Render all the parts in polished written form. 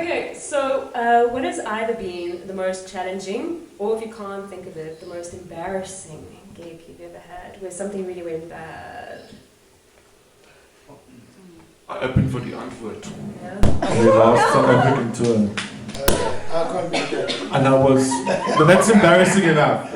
Okay, so what has either been the most challenging, or if you can't think of it, the most embarrassing gig you've ever had, where something really went bad? I opened for the Antwoord. Yeah. The last South African tour. I can't be there. And I was... But that's embarrassing enough.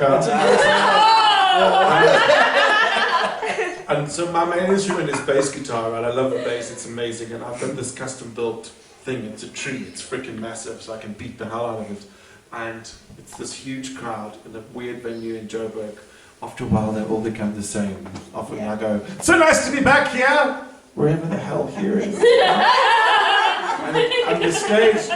And so my main instrument is bass guitar, right? I love the bass, it's amazing. And I've done this custom built thing. It's a tree, it's freaking massive, so I can beat the hell out of it. And it's this huge crowd in a weird venue in Joburg. After a while, they all become the same. Often I go, so nice to be back here! Wherever the hell here is. and the stage,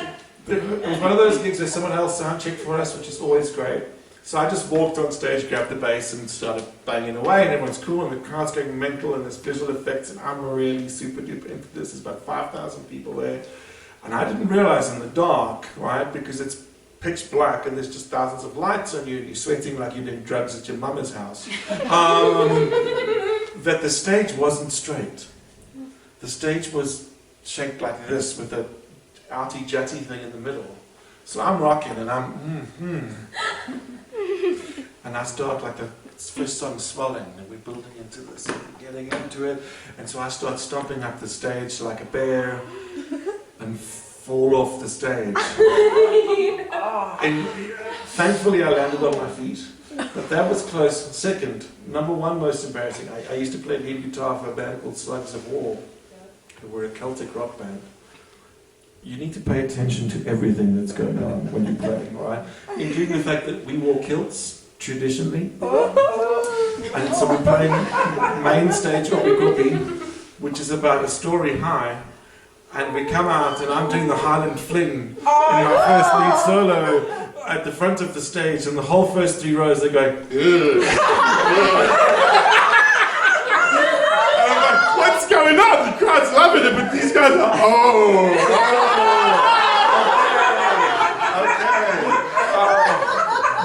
it was one of those gigs where someone else sound checked for us, which is always great. So I just walked on stage, grabbed the bass and started banging away, and everyone's cool, and the crowd's going mental, and there's visual effects, and I'm really super duper into this. There's about 5,000 people there. And I didn't realize in the dark, right, because it's pitch black and there's just thousands of lights on you, and you're sweating like you're doing drugs at your mama's house, that the stage wasn't straight. The stage was shaped like this with a outy jutty thing in the middle. So I'm rocking and I'm and I start like the first song swelling and we're building into this and we're getting into it, and so I start stomping up the stage like a bear and fall off the stage. And thankfully I landed on my feet. But that was close. Second, number one most embarrassing, I used to play lead guitar for a band called Slugs of War. We're a Celtic rock band. You need to pay attention to everything that's going on when you're playing, right? Including the fact that we wore kilts traditionally. And so we're playing main stage Oppie, which is about a story high. And we come out and I'm doing the Highland Fling in my first lead solo at the front of the stage, and the whole first 3 rows are going, ugh. What's going on? The crowd's loving it, but these guys are, okay.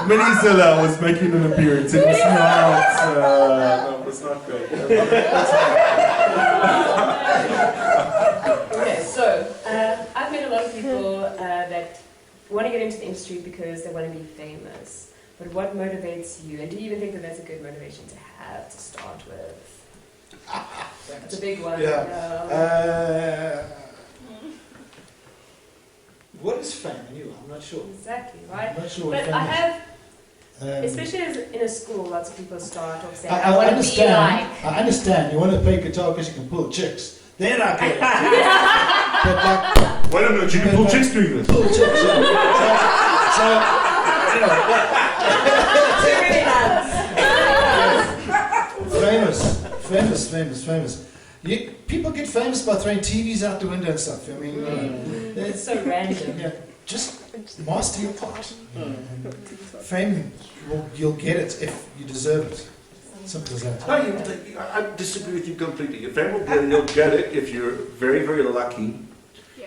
Mijaelle was making an appearance. It was not, no, it was not great. Okay, so I've met a lot of people that want to get into the industry because they want to be famous. But what motivates you? And do you even think that that's a good motivation to have to start with? It's a big one. What is fame anyway? I'm not sure. Exactly, right? I'm not sure what But fame I is. have, especially as in a school, lots of people start off saying, I want to be understand. like. I understand. You want to play guitar because you can pull chicks. Then I get it. But like, Why don't you can pull chicks doing this? pull chicks. So you know. Famous. People get famous by throwing TVs out the window and stuff. I mean, It's so random. yeah, just master your part. Fame, you'll get it if you deserve it. Simple as that. No, I disagree with you completely. Your fame will be, you'll get it if you're very, very lucky.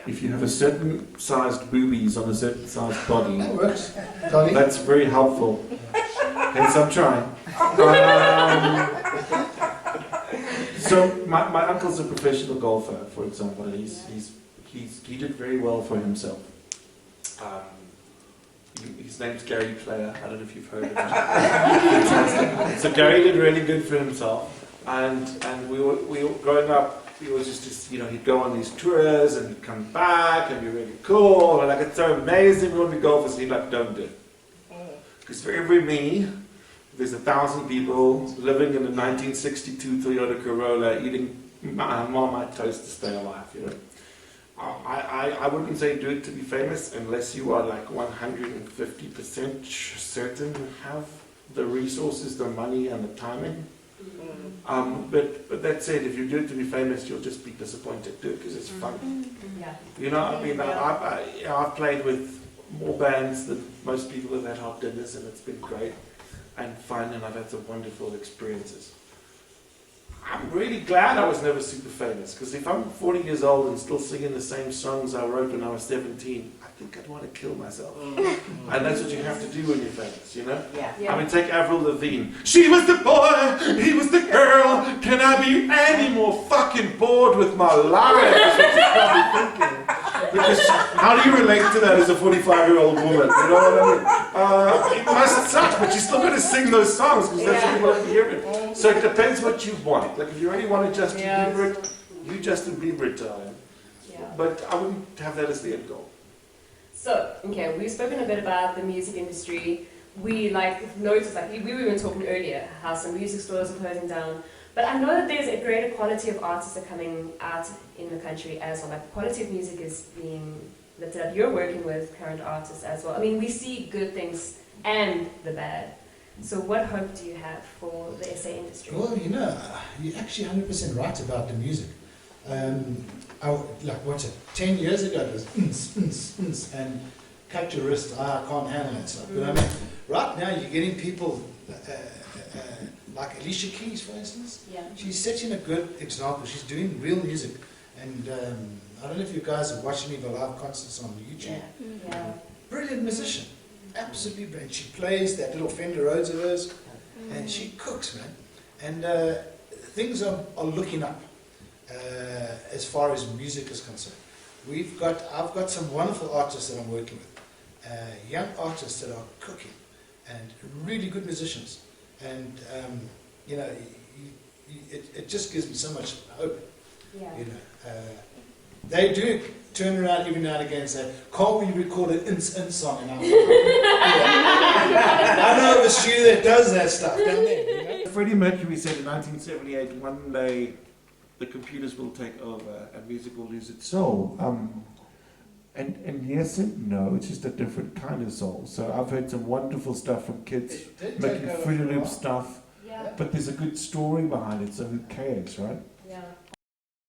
If you have a certain sized boobies on a certain sized body. That works. Dolly? That's very helpful. Hence I'm trying. So my uncle's a professional golfer, for example, and he did very well for himself. His name's Gary Player. I don't know if you've heard of him. So Gary did really good for himself, and we were growing up. He was just he'd go on these tours and he'd come back and be really cool, and like it's so amazing. We want to be golfers, and he'd like, don't do it, because for every me, there's 1,000 people living in a 1962 Toyota Corolla eating Marmite toast to stay alive. I wouldn't say do it to be famous unless you are like 150% certain you have the resources, the money, and the timing. But that said, if you do it to be famous, you'll just be disappointed. Do it because it's fun. Yeah. I've played with more bands than most people have had hot dinners, and it's been great and fun, and I've had some wonderful experiences. I'm really glad I was never super famous, because if I'm 40 years old and still singing the same songs I wrote when I was 17, I think I'd want to kill myself. And that's what you have to do when you're famous, Yeah. I mean, take Avril Lavigne. She was the boy, he was the girl. Can I be any more fucking bored with my life? That's what you're probably thinking. Because how do you relate to that as a 45-year-old woman? You know what I mean? It must suck, but you still got to sing those songs because that's what you want to hear it. So it depends what you want. Like if you really want to Justin Bieber it, you Justin Bieber it. But I wouldn't have that as the end goal. So, okay, we've spoken a bit about the music industry. We noticed, we were even talking earlier, how some music stores are closing down. But I know that there's a greater quality of artists that are coming out in the country as well. Like, the quality of music is being lifted up. You're working with current artists as well. I mean, we see good things and the bad. So what hope do you have for the SA industry? Well, you're actually 100% right about the music. 10 years ago it was and cut your wrist, I can't handle that stuff. But I mean, right now you're getting people like Alicia Keys, for instance. Yeah. She's setting a good example. She's doing real music. And I don't know if you guys have watched any of her live concerts on YouTube. Yeah. Brilliant musician. Absolutely brilliant. She plays that little Fender Rhodes of hers and she cooks, man. And things are looking up. As far as music is concerned, I've got some wonderful artists that I'm working with, young artists that are cooking, and really good musicians, and it just gives me so much hope. Yeah. They do turn around every now and again and say, "Can't we record an in song?" And I'm like, I know of a studio that does that stuff down there. Freddie Mercury said in 1978, one day the computers will take over and music will lose its soul. And yes and no, it's just a different kind of soul. So I've heard some wonderful stuff from kids making Fruity Loop stuff, but there's a good story behind it, so who cares, right?